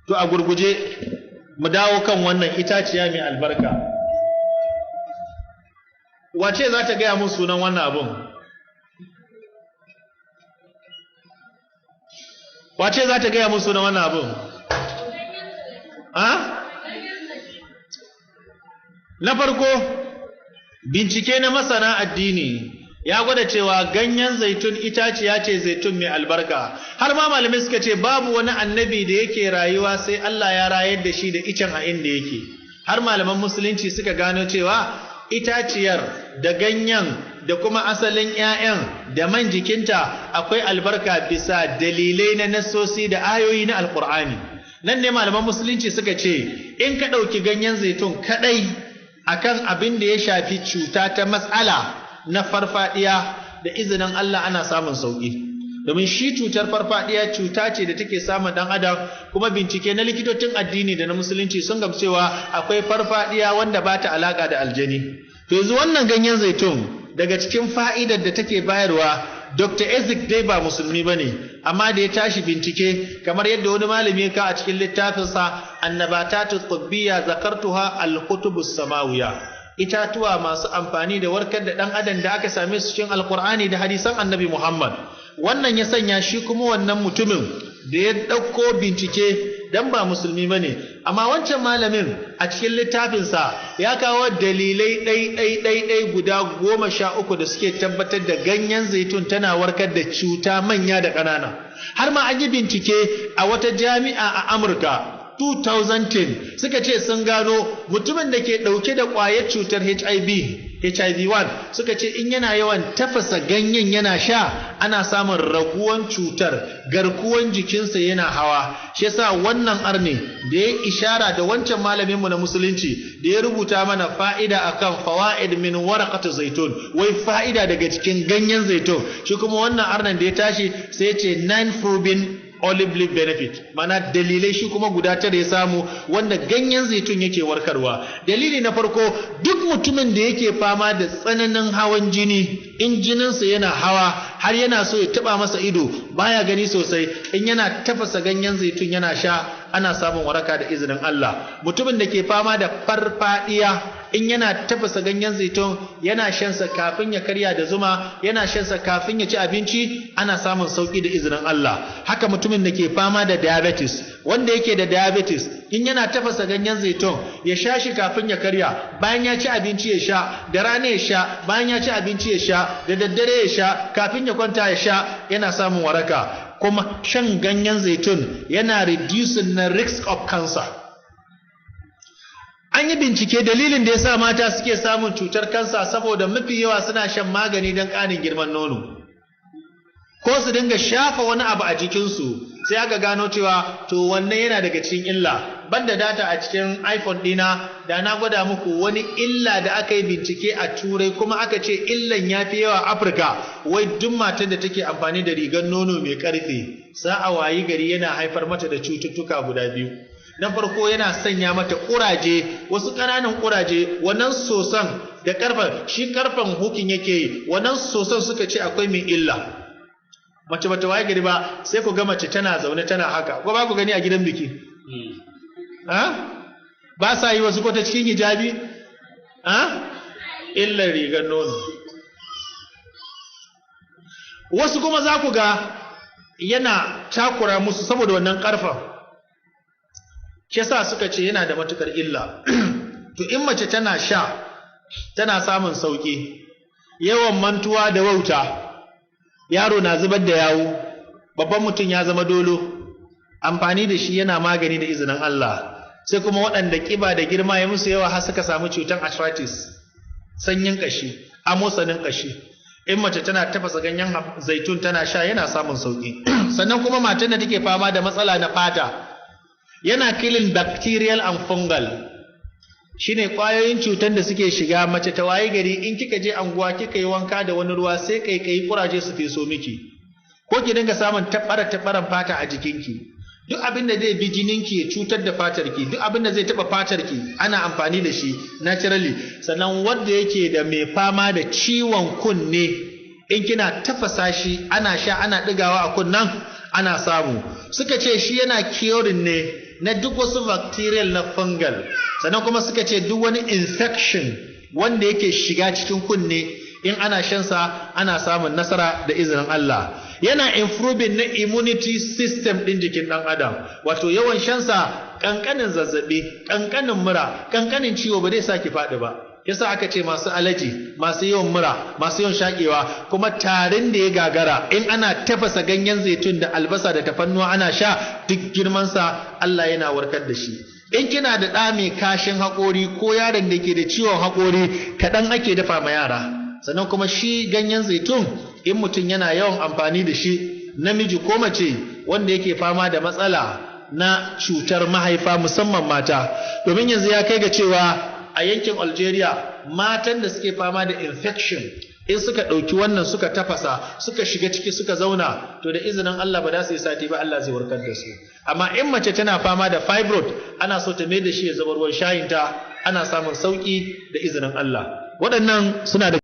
to a gurguje mu dawo kan wannan itaciya mai albarka. Wace za ta gaya mun sunan wannan abun? Wace za ta gaya mun sunan wannan abun? Na farko, bincike na masana addini ya gwada cewa ganyen zaitun itaciya ce zaitun mai albarka. Har ma malamai suka ce babu wani annabi da yake rayuwa sai Allah ya rayar da shi da icen a inda yake. Har malaman musulunci suka gano cewa itaciyar da ganyen da kuma asalin 'ya'yan da man jikinta akwai albarka bisa dalilai na nassosi da ayoyi na alkur'ani. Nan ne malaman musulunci suka ce in ka ɗauki ganyen zaitun kaɗai akan abin da ya shafi cuta ta matsala na farfadiya, da izinin Allah ana samun sauki. Domin shi cutar farfadiya cuta ce da take samun dan adam, kuma bincike na likitocin addini da na musulunci sun gamcewa akwai farfadiya wanda ba ta alaka da aljani. To yanzu wannan ganyen zaitun daga cikin fa'idar da take bayarwa, Dr. Ezik dai ba musulmi bane, amma da ya tashi bincike kamar yadda wani malami ya ka a cikin littafinsa Annabatatu Tibbiyya zakartuha al-kutubus samawiyya, itatuwa masu amfani da warkar da ɗan adam da aka same su cikin alkur'ani da hadisan annabi Muhammad. Wannan ya sanya shi kuma wannan mutumin da ya ɗauko bincike dan ba musulmi bane, amma wancan malamin a cikin littafinsa ya kawo dalilai ɗai guda 13 da suke tabbatar da ganyen zaitun tana warkar da cuta manya da ƙanana. Har ma an yi bincike a wata jami'a a Amurka 2010 suka ce sun gano mutumin da ke ɗauke da ƙwayar cutar HIV-1 suka ce in yana yawan tafasa ganyen yana sha ana samun raguwan cutar, garkuwan jikinsa yana hawa. Shi yasa wannan arne da ya ishara da wancan malaminmu na musulunci da ya rubuta mana fa'ida akan fawaid min waraqati zaitun, wai fa'ida daga cikin ganyen zaitun, shi kuma wannan arnan da ya tashi sai ya ce 9 proven olive leaf benefit, mana dalilai shi kuma guda tare ya samu wanda ganyen zaitun yake warkarwa. Dalili na farko, duk mutumin da yake fama da tsananin hawan jini, in jininsa yana hawa har yana so ya taba masa ido baya gani sosai, in yana tafasa ganyen zaitun yana sha ana samun waraka da izinin Allah. Mutumin da ke fama da farfadiya, in yana tafasa ganyen zaitun yana shansa kafin ya karya da zuma, yana shansa kafin ya ci abinci, ana samun sauki da izinin Allah. Haka mutumin da ke fama da diabetes, wanda yake da diabetes, in yana tafasa ganyen zaitun ya sha shi kafin ya karya, bayan ya ci abinci ya sha, da rana ya sha, bayan ya ci abinci ya sha, da daddare ya sha, kafin ya kwanta ya sha, yana samun waraka. Kuma shan ganyen zaitun yana reducing na risk of cancer. An yi bincike dalilin da yasa mata suke samun cutar kansa saboda mafi yawa suna shan magani don ƙarin girman nono, ko su dinga shafa wani abu a jikinsu, sai aka gano cewa to wannan yana daga cikin illa. Banda data a cikin iPhone ɗina da na gwada muku wani illa da aka yi bincike a Turai, kuma aka ce illan ya fi yawa Afirka. Wai duk matar da take amfani da rigar nono mai ƙarfe, sa'a wayi gari yana haifar mata da cututtuka guda biyu. Na farko yana sanya mata ƙuraje, wasu ƙananan ƙuraje, wannan soson da ƙarfen, shi ƙarfen hukin yake yi, wannan soson suka ce akwai mai illa. Mace bata waye gari ba sai ku ga mace tana zaune tana haka, ko ba ku gani a gidan biki? Ba sa yi wasu ko ta cikin hijabi? Illar rigar nono. Wasu kuma za ku ga yana takura musu saboda wannan ƙarfen. Shi yasa suka ce yana da matukar illa. To in mace tana sha tana samun sauki. Yawan mantuwa da wauta, yaro na zubar da yawo, babban mutum ya zama dolo, amfani da shi yana magani da izinin Allah. Sai kuma waɗanda ƙiba da girma ya musu yawa har suka samu cutar arthritis, sanyin ƙashi, amosanin ƙashi. In mace tana tafasa ganyen zaitun tana sha yana samun sauki. Sannan kuma matan da take fama da matsala na fata, yana killing bacterial and fungal. Shine kwayoyin cutar da suke shiga mace ta waye gari, in kika je anguwa kika yi wanka da wani ruwa sai kai kuraje su feso miki, ko ki dinga samun tabaran fata a jikinki. Duk abin da zai bi jininki ya cutar da fatarki, duk abin da zai taba fatarki ana amfani da shi naturally. Sannan wanda yake da mai fama da ciwon kunne, in kina tafasa shi ana sha ana digawa a kunnan, ana samu. Suka ce shi yana curing ne na duk wasu bacterial na fungal, sannan kuma suka ce duk wani infection wanda yake shiga cikin kunne in ana shansa ana samun nasara da izinin Allah. Yana improving na immunity system ɗin jikin ɗan adam, wato yawan shansa ƙanƙanin zazzaɓi, ƙanƙanin mura, ƙanƙanin ciwo ba zai sa ki faɗi ba. Yasa aka ce masu alaji, masu yawan mura, masu yawan shaƙewa, kuma tarin da ya gagara in ana tafasa ganyen zaitun da albasa da tafannuwa ana sha, duk girmansa Allah yana warkar da shi. In kina da ɗa mai kashin haƙori ko yaron da ke da ciwon haƙori, kaɗan ake dafa ma yara. Sannan kuma shi ganyen zaitun in mutum yana yawan amfani da shi, namiji ko mace wanda yake fama da matsala na cutar mahaifa musamman mata, domin yanzu ya kai ga cewa a yankin Algeria matan da suke fama da infection in suka ɗauki wannan suka tafasa suka shiga ciki suka zauna, to da izinin Allah ba za su yi sati ba Allah zai warkar da su. Amma in mace tana fama da fibroid, ana so ta mai da shi ya zama ruwan shayinta, ana samun sauki da izinin Allah. Waɗannan suna da